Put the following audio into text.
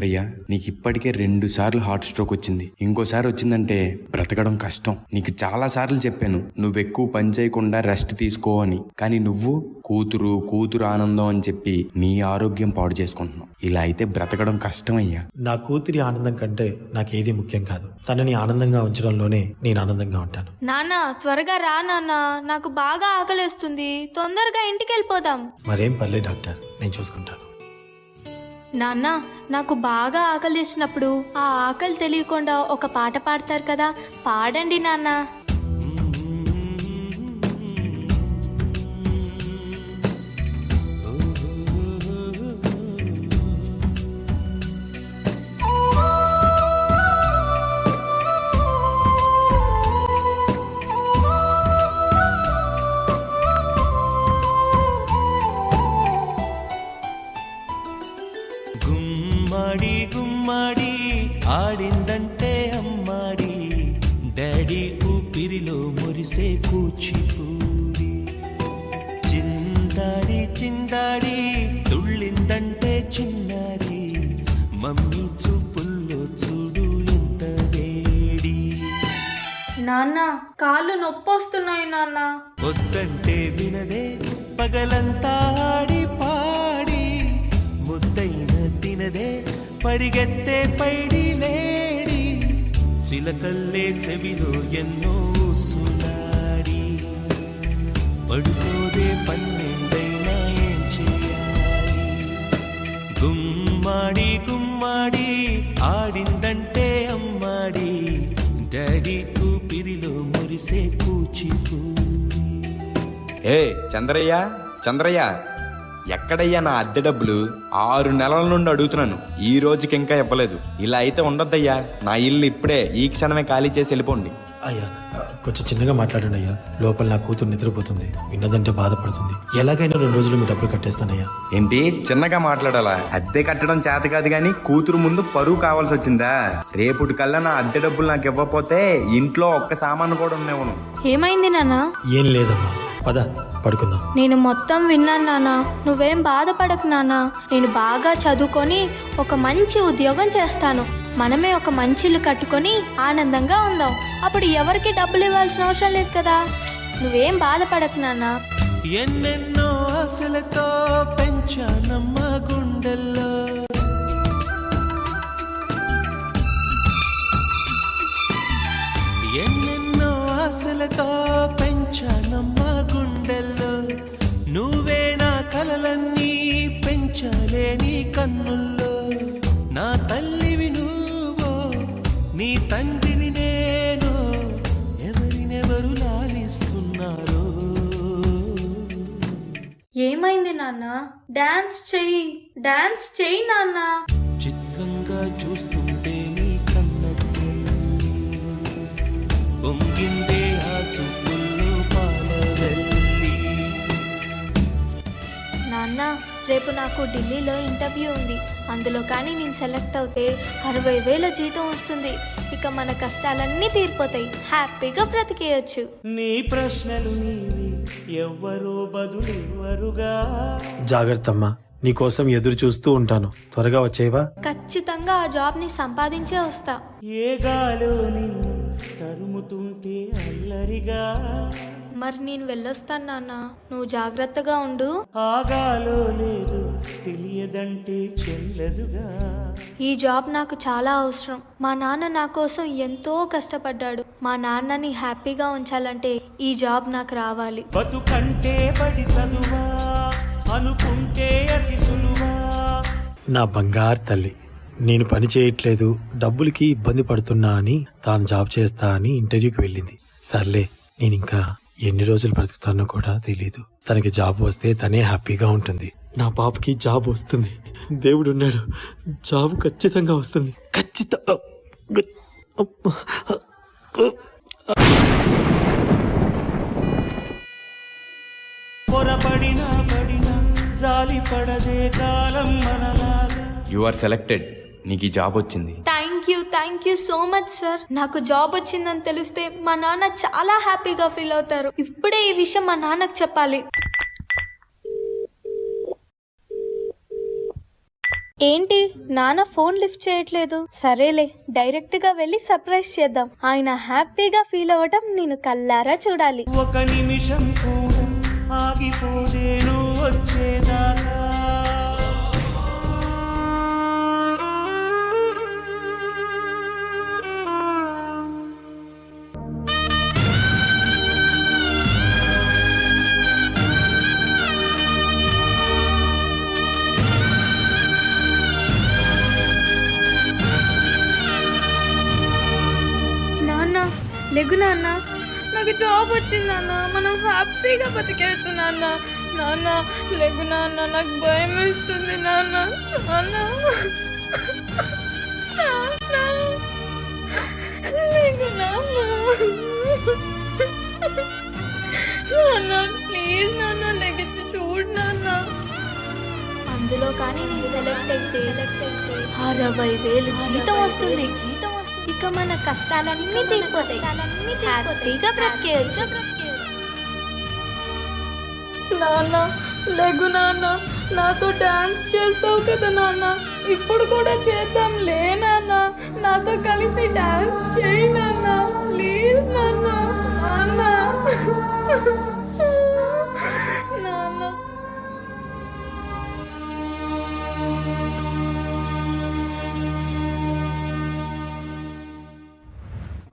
శంకరయ్య, నీకు ఇప్పటికే 2 సార్లు హార్ట్ స్ట్రోక్ వచ్చింది. ఇంకోసారి వచ్చిందంటే బ్రతకడం కష్టం. నీకు చాలా సార్లు చెప్పాను నువ్వెక్కువ పని చేయకుండా రెస్ట్ తీసుకో అని. కానీ నువ్వు కూతురు ఆనందం అని చెప్పి నీ ఆరోగ్యం పాడు చేసుకుంటున్నావు. ఇలా అయితే బ్రతకడం కష్టం అయ్యా. నా కూతురి ఆనందం కంటే నాకేది ముఖ్యం కాదు. తనని ఆనందంగా ఉంచడంలోనే నేను ఆనందంగా ఉంటాను. నాన్న త్వరగా రా నాన్న, నాకు బాగా ఆకలేస్తుంది. తొందరగా ఇంటికి వెళ్ళిపోదాం. మరేం పర్లేదు డాక్టర్, నేను చూసుకుంటాను. నాన్న, నాకు బాగా ఆకలిసినప్పుడు ఆ ఆకలి తెలియకుండా ఒక పాట పాడతారు కదా, పాడండి నాన్న. గుమ్మడి గుమ్మడి ఆడిందంటే అమ్మాడి, డాడీ ఊపిరిలో మురిసే కూచిపూడి. చిందాడి చిందాడి తుళ్ళిందంటే చిన్నారి, మమ్మీ చూపుల్లో చూడు ఎంత వేడి. నాన్న, కాళ్ళు నొప్పొస్తున్నాయి నాన్న. వద్దంటే వినదే పగలంతా ఆడి పాడి, ముద్దైన తినదే పరిగెత్తే పైడి లేడి, చిలకల్లే చెవిలో ఎన్నో సులాడి, పడుకోదే 12 ఏం చేయాలి. గుమ్మాడి గుమ్మాడి ఆడిందంటే అమ్మాడి, డాడీ ఊపిరిలో మురిసే కూచిపూడి. ఏ చంద్రయ్య, ఎక్కడయ్యా నా అద్దె డబ్బులు? 6 నెలల నుండి అడుగుతున్నాను, ఈ రోజుకి ఇంకా ఇవ్వలేదు. ఇలా అయితే ఉండొద్దయ్యా. నా ఇల్లు ఇప్పుడే ఈ క్షణమే ఖాళీ చేసి వెళ్ళిపోండి. అయ్యా, కొంచెం చిన్నగా మాట్లాడండి అయ్యా. లోపల నా కూతురు నిద్రపోతుంది, విన్నదంటే బాధపడుతుంది. ఎలాగైనా 2 రోజులు మీ డబ్బులు కట్టేస్తానయ్యా. ఏంటి చిన్నగా మాట్లాడాలా? అద్దె కట్టడం చేత కాదు గాని కూతురు ముందు పరువు కావాల్సి వచ్చిందా? రేపుటి కల్లా నా అద్దె డబ్బులు నాకు ఇవ్వకపోతే ఇంట్లో ఒక్క సామాను కూడా ఉండేవను. ఏమైంది నాన్న? ఏం లేదమ్మా, పద పడుకుందాం. నేను మొత్తం విన్నాను నాన్న, నువ్వేం బాధపడకు నాన్న. నేను బాగా చదువుకొని ఒక మంచి ఉద్యోగం చేస్తాను. మనమే ఒక మంచి ఇల్లు కట్టుకొని ఆనందంగా ఉందాం. అప్పుడు ఎవరికి డబ్బులు ఇవ్వాల్సిన అవసరం లేదు కదా. నువ్వేం బాధపడకు నాన్న. ఎన్నెన్నో ఆశలతో పెంచానమ్మ గుండెల్లో, ఎన్నెన్నో ఆశలతో పెంచానమ్మ గుండెల్లో, నువ్వే నా కలలన్నీ పెంచాలే నీ కన్నుల్లో. నా తల్లివి నువ్వో, నీ తండ్రిని నేను, ఎవరినెవరు లాలిస్తున్నారో. ఏమైంది నాన్న? డాన్స్ చెయ్యి నాన్న. చిత్రంగా చూస్తుంటే నీ కన్నట్టు పొంగిందే ఆ చూపుల్లో పాలవెల్లి. నాన్న, రేపు నాకు ఢిల్లీలో ఇంటర్వ్యూ ఉంది. అందులో కానీ నేను సెలెక్ట్ అవుతే 60,000 జీతం వస్తుంది. ఇక మన కష్టాలన్నీ తీరిపోతాయి, హ్యాపీగా బ్రతికేయచ్చు. నీ ప్రశ్నలు నీవి, ఎవ్వరూ బదులివ్వరుగా. జాగ్రత్తమ్మా, నీకోసం ఎదురు చూస్తూ ఉంటాను. త్వరగా వచ్చేవా? ఖచ్చితంగా ఆ జాబ్ని సంపాదించే వస్తా. ఏ గాలో నిన్ను తరుముతుంటే అల్లరిగా, మరి నేను వెళ్ళొస్తాను నాన్న, నువ్వు జాగ్రత్తగా ఉండు. ఆగాలో లేదు తెలియదంటే చెల్లదుగా. ఈ జాబ్ నాకు చాలా అవసరం. మా నాన్న నా కోసం ఎంతో కష్టపడ్డాడు. మా నాన్నని హ్యాపీగా ఉంచాలంటే ఈ జాబ్ నాకు రావాలి. బతుకంటే పడి చదువా అనుకుంటే అతి సులువా. నా బంగారు తల్లి, నేను పని చేయట్లేదు, డబ్బులకి ఇబ్బంది పడుతున్నా అని తాను జాబ్ చేస్తా అని ఇంటర్వ్యూకి వెళ్ళింది. సర్లే, నేను ఇంకా ఎన్ని రోజులు బ్రతుకుతానో కూడా తెలీదు. తనకి జాబ్ వస్తే తనే హ్యాపీగా ఉంటుంది. నా పాపకి జాబ్ వస్తుంది, దేవుడున్నాడు, జాబ్ ఖచ్చితంగా వస్తుంది. పొరపడినా పడినా జాలి పడదే కాలం మనలాగా. You are selected. నీకు ఈ జాబ్ వచ్చింది. Thank you so much sir. నాకు జాబ్ వచ్చిందని తెలిస్తే మా నాన్న చాలా హ్యాపీగా ఫీల్ అవుతారు. ఇప్పుడే ఈ విషయం మా నాన్నకు చెప్పాలి. ఏంటి నాన్న ఫోన్ లిఫ్ట్ చేయట్లేదు? సరేలే, డైరెక్ట్ గా వెళ్ళి సర్ప్రైజ్ చేద్దాం. ఆయన హ్యాపీగా ఫీల్ అవ్వటం నేను కల్లారా చూడాలి. ఒక నిమిషం కూడా ఆగిపోదే నువ్వు వచ్చేదాకా. లెగ్గు నాన్న, నాకు జాబ్ వచ్చింది నాన్న, మనం హ్యాపీగా బతికేయచ్చు నాన్న. నాన్న లెగ్గు నాన్న, నాకు భయం వేస్తుంది నాన్న. నాన్న లెగ్గు నాన్న. నాన్న ప్లీజ్ నాన్న, లెగ్గిచ్చి చూడు నాన్న. అందులో కానీ నేను సెలెక్ట్ అయితే 60,000 జీతం వస్తుంది. ఇక మన కష్టాలన్నీ తీరిపోతాయి, హ్యాపీగా బ్రతికేయచ్చు. నాన్న లెగ్గు నాన్న, నాతో డాన్స్ చేస్తావు కదా నాన్న, ఇప్పుడు కూడా చేద్దాం లే నాన్న. నాతో కలిసి డాన్స్ చేయి నాన్న, ప్లీజ్ నాన్న. నాన్న